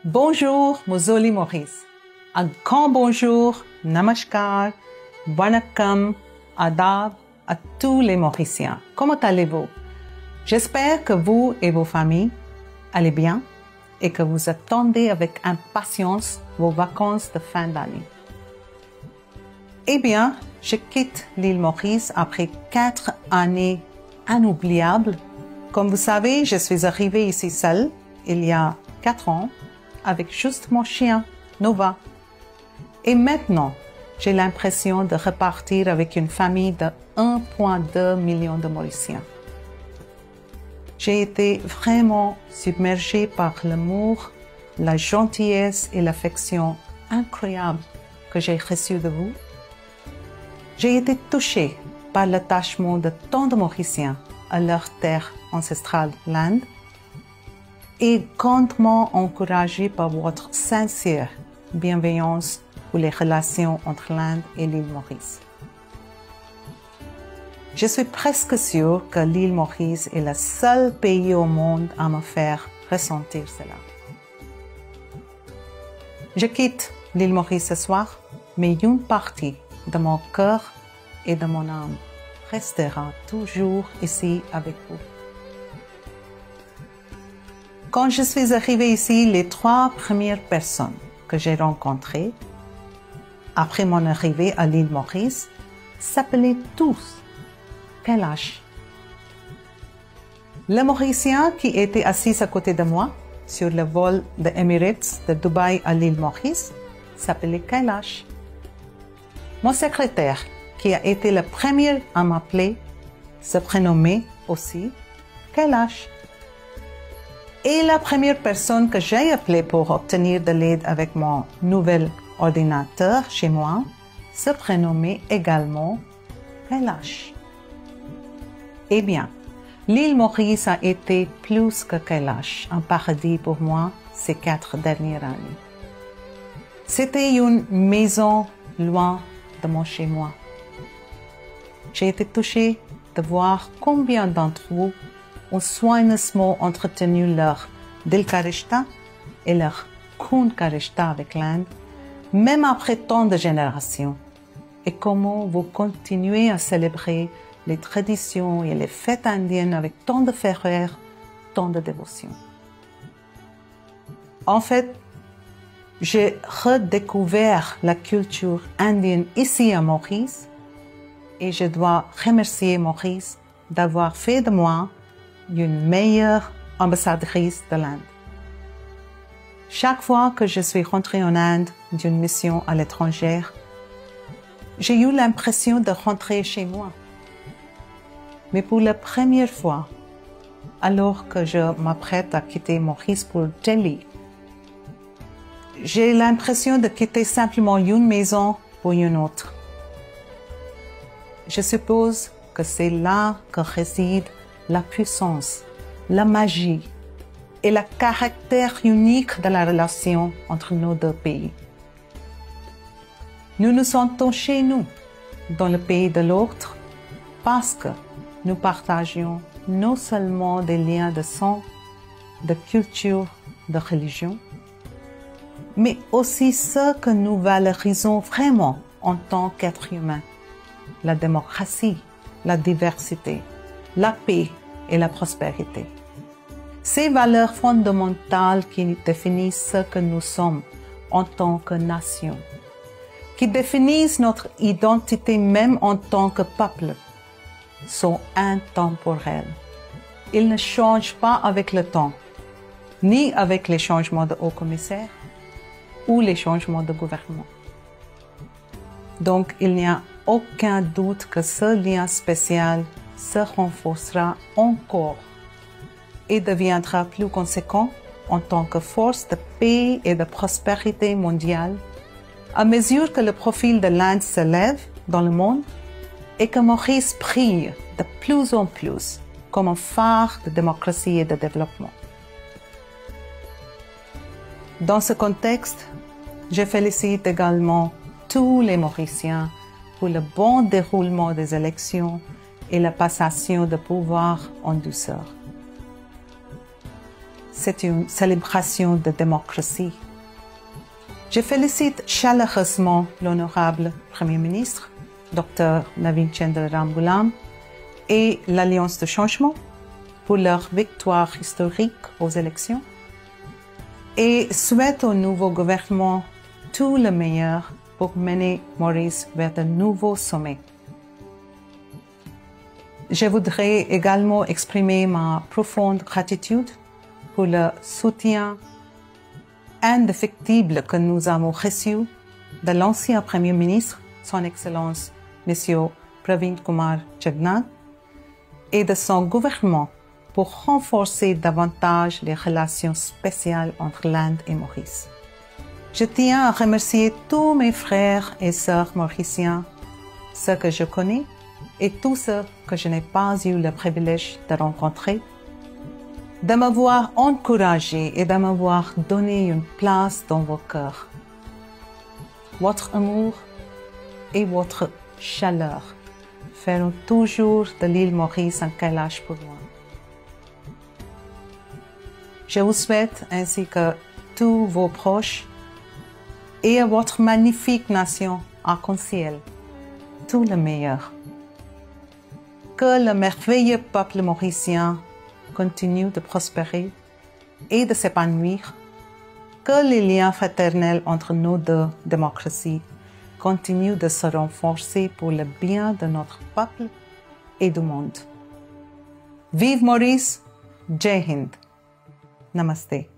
Bonjour, Mozoli Maurice. Un grand bonjour, namaskar, vanakkam, adab à tous les Mauriciens. Comment allez-vous? J'espère que vous et vos familles allez bien et que vous attendez avec impatience vos vacances de fin d'année. Eh bien, je quitte l'île Maurice après 4 années inoubliables. Comme vous savez, je suis arrivée ici seule il y a 4 ans avec juste mon chien, Nova. Et maintenant, j'ai l'impression de repartir avec une famille de 1,2 million de Mauriciens. J'ai été vraiment submergée par l'amour, la gentillesse et l'affection incroyable que j'ai reçue de vous. J'ai été touchée par l'attachement de tant de Mauriciens à leur terre ancestrale, l'Inde, et grandement encouragée par votre sincère bienveillance pour les relations entre l'Inde et l'île Maurice. Je suis presque sûre que l'île Maurice est le seul pays au monde à me faire ressentir cela. Je quitte l'île Maurice ce soir, mais une partie de mon cœur et de mon âme restera toujours ici avec vous. Quand je suis arrivée ici, les 3 premières personnes que j'ai rencontrées après mon arrivée à l'île Maurice s'appelaient tous Kailash. Le Mauricien qui était assis à côté de moi sur le vol de Emirates de Dubaï à l'île Maurice s'appelait Kailash. Mon secrétaire, qui a été le premier à m'appeler, se prénommait aussi Kailash. Et la première personne que j'ai appelée pour obtenir de l'aide avec mon nouvel ordinateur chez moi se prénommait également Kailash. Eh bien, l'île Maurice a été plus que Kailash, un paradis pour moi ces 4 dernières années. C'était une maison loin de mon chez-moi. J'ai été touchée de voir combien d'entre vous ont soigneusement entretenu leur Dilkarishta et leur Khoonkarishta avec l'Inde, même après tant de générations, et comment vous continuez à célébrer les traditions et les fêtes indiennes avec tant de ferveur, tant de dévotion. En fait, j'ai redécouvert la culture indienne ici à Maurice et je dois remercier Maurice d'avoir fait de moi une meilleure ambassadrice de l'Inde. Chaque fois que je suis rentrée en Inde d'une mission à l'étranger, j'ai eu l'impression de rentrer chez moi. Mais pour la première fois, alors que je m'apprête à quitter Maurice pour Delhi, j'ai l'impression de quitter simplement une maison pour une autre. Je suppose que c'est là que réside la puissance, la magie et le caractère unique de la relation entre nos 2 pays. Nous nous sentons chez nous, dans le pays de l'autre, parce que nous partageons non seulement des liens de sang, de culture, de religion, mais aussi ce que nous valorisons vraiment en tant qu'êtres humains: la démocratie, la diversité, la paix et la prospérité. Ces valeurs fondamentales qui définissent ce que nous sommes en tant que nation, qui définissent notre identité même en tant que peuple, sont intemporelles. Ils ne changent pas avec le temps, ni avec les changements de haut-commissaire ou les changements de gouvernement. Donc, il n'y a aucun doute que ce lien spécial se renforcera encore et deviendra plus conséquent en tant que force de paix et de prospérité mondiale à mesure que le profil de l'Inde s'élève dans le monde et que Maurice brille de plus en plus comme un phare de démocratie et de développement. Dans ce contexte, je félicite également tous les Mauriciens pour le bon déroulement des élections et la passation de pouvoir en douceur. c'est une célébration de démocratie. Je félicite chaleureusement l'honorable Premier ministre, Dr Navin Chandra Ramgoolam, et l'Alliance de changement pour leur victoire historique aux élections et souhaite au nouveau gouvernement tout le meilleur pour mener Maurice vers de nouveaux sommets. Je voudrais également exprimer ma profonde gratitude pour le soutien indéfectible que nous avons reçu de l'ancien Premier ministre, Son Excellence M. Pravin Kumar Jagnnath, et de son gouvernement pour renforcer davantage les relations spéciales entre l'Inde et Maurice. Je tiens à remercier tous mes frères et sœurs mauriciens, ceux que je connais et tous ceux que je n'ai pas eu le privilège de rencontrer, de m'avoir encouragé et de m'avoir donné une place dans vos cœurs. Votre amour et votre chaleur feront toujours de l'île Maurice un Kailash pour moi. Je vous souhaite, ainsi que tous vos proches, et à votre magnifique nation arc-en-ciel, tout le meilleur. Que le merveilleux peuple mauricien continue de prospérer et de s'épanouir. Que les liens fraternels entre nos deux démocraties continuent de se renforcer pour le bien de notre peuple et du monde. Vive Maurice! Jai Hind! Namaste.